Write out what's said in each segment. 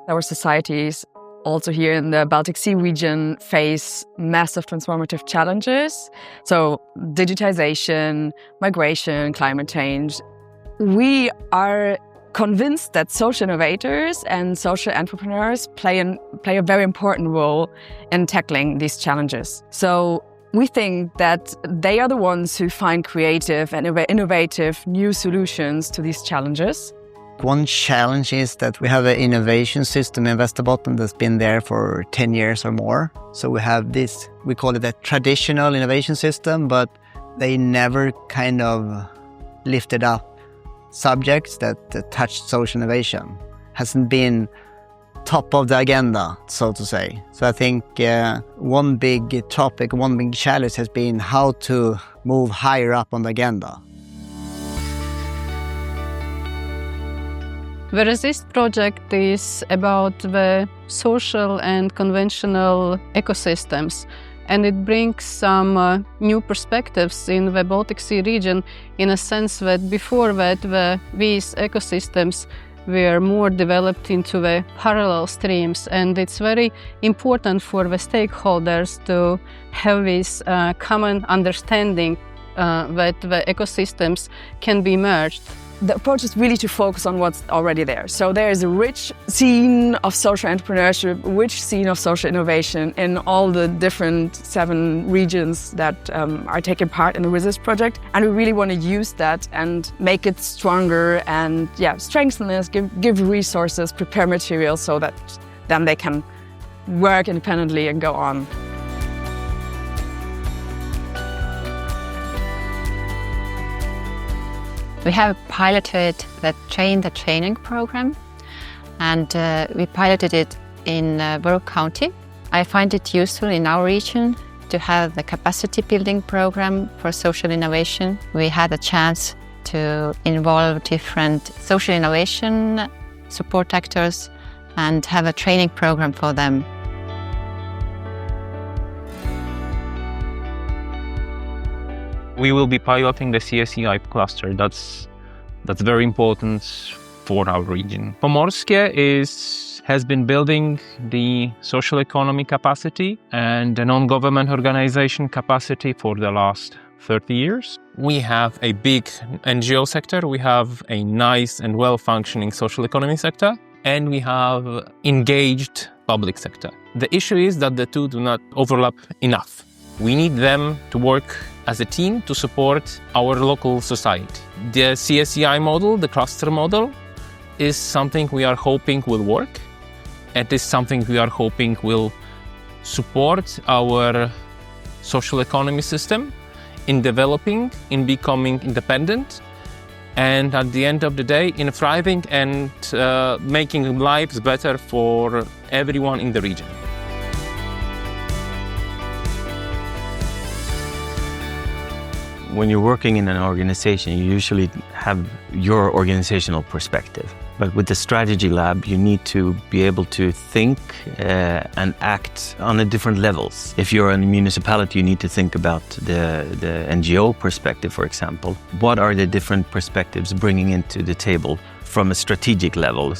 Our societies, also here in the Baltic Sea region, face massive transformative challenges. So digitization, migration, climate change. We are convinced that social innovators and social entrepreneurs play a very important role in tackling these challenges. So we think that they are the ones who find creative and innovative new solutions to these challenges. One challenge is that we have an innovation system in Västerbotten that's been there for 10 years or more. So we have this, we call it a traditional innovation system, but they never kind of lifted up subjects that touched social innovation. Hasn't been top of the agenda, so to say. So I think one big topic, one big challenge has been how to move higher up on the agenda. Whereas this project is about the social and conventional ecosystems, and it brings some new perspectives in the Baltic Sea region, in a sense that before that these ecosystems were more developed into the parallel streams, and it's very important for the stakeholders to have this common understanding that the ecosystems can be merged. The approach is really to focus on what's already there. So there is a rich scene of social entrepreneurship, a rich scene of social innovation in all the different 7 regions that are taking part in the Resist project. And we really want to use that and make it stronger and strengthen this, give resources, prepare materials so that then they can work independently and go on. We have piloted the Train the Training program, and we piloted it in Borough County. I find it useful in our region to have the capacity building program for social innovation. We had a chance to involve different social innovation support actors and have a training program for them. We will be piloting the CSEI cluster. That's very important for our region. Pomorskie has been building the social economy capacity and the non-government organization capacity for the last 30 years. We have a big NGO sector, we have a nice and well-functioning social economy sector, and we have engaged public sector. The issue is that the two do not overlap enough. We need them to work as a team to support our local society. The CSEI model, the cluster model, is something we are hoping will work. It is something we are hoping will support our social economy system in developing, in becoming independent, and at the end of the day, in thriving and making lives better for everyone in the region. When you're working in an organization, you usually have your organizational perspective. But with the strategy lab, you need to be able to think and act on a different levels. If you're in a municipality, you need to think about the NGO perspective, for example. What are the different perspectives bringing into the table from a strategic level?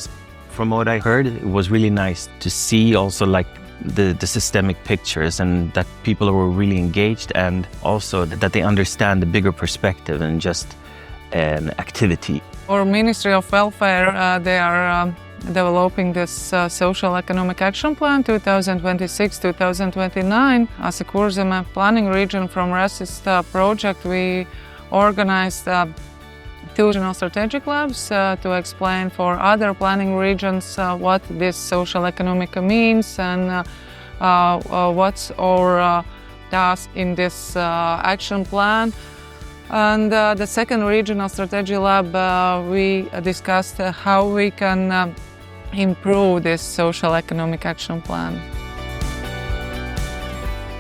From what I heard, it was really nice to see also like the systemic pictures, and that people were really engaged, and also that they understand the bigger perspective and just an activity. Our Ministry of Welfare, they are developing this Social Economic Action Plan 2026-2029. As a Kurzeme planning region from Resist project, we organized 2 regional strategic labs to explain for other planning regions what this social economic means and what's our task in this action plan. And the second regional strategy lab, we discussed how we can improve this social economic action plan.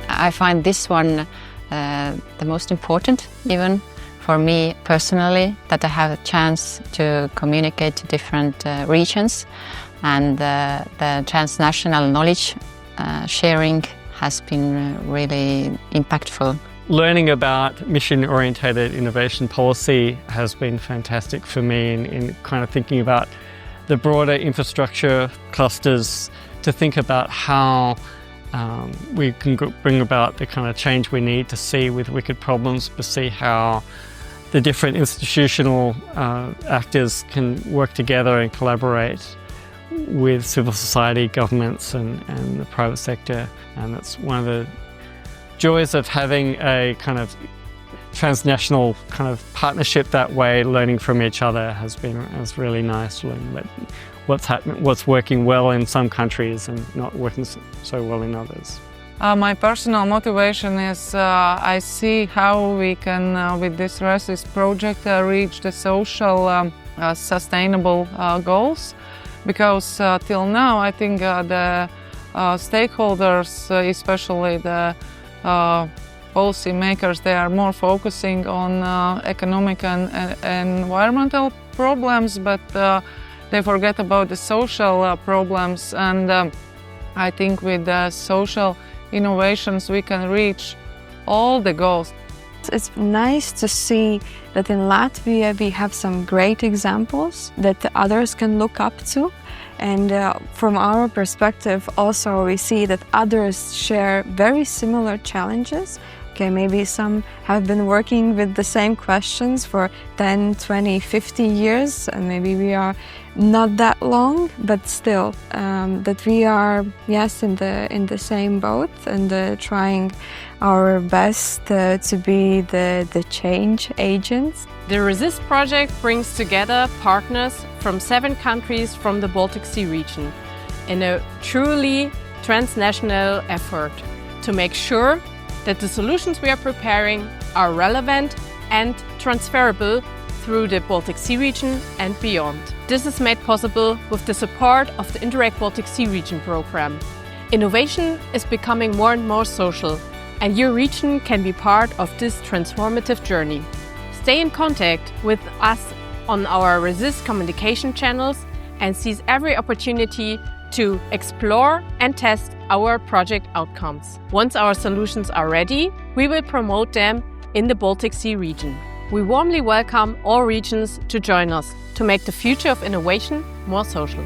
I find this one the most important, even for me personally, that I have a chance to communicate to different regions, and the transnational knowledge sharing has been really impactful. Learning about mission-oriented innovation policy has been fantastic for me in kind of thinking about the broader infrastructure clusters to think about how we can bring about the kind of change we need to see with wicked problems, to see how the different institutional actors can work together and collaborate with civil society, governments and the private sector. And that's one of the joys of having a kind of transnational kind of partnership that way, learning from each other has really nice. Learning what's working well in some countries and not working so well in others. My personal motivation is I see how we can, with this RESIS project, reach the social sustainable goals. Because till now, I think the stakeholders, especially the policy makers, they are more focusing on economic and environmental problems, but they forget about the social problems. And I think with the social innovations we can reach all the goals. It's nice to see that in Latvia we have some great examples that others can look up to. And from our perspective also we see that others share very similar challenges. Okay, maybe some have been working with the same questions for 10, 20, 50 years, and maybe we are not that long, but still that we are, yes, in the same boat and trying our best to be the change agents. The RESIST project brings together partners from 7 countries from the Baltic Sea region in a truly transnational effort to make sure that the solutions we are preparing are relevant and transferable through the Baltic Sea region and beyond. This is made possible with the support of the Interact Baltic Sea Region program. Innovation is becoming more and more social, and your region can be part of this transformative journey. Stay in contact with us on our RESIST communication channels and seize every opportunity to explore and test our project outcomes. Once our solutions are ready, we will promote them in the Baltic Sea region. We warmly welcome all regions to join us to make the future of innovation more social.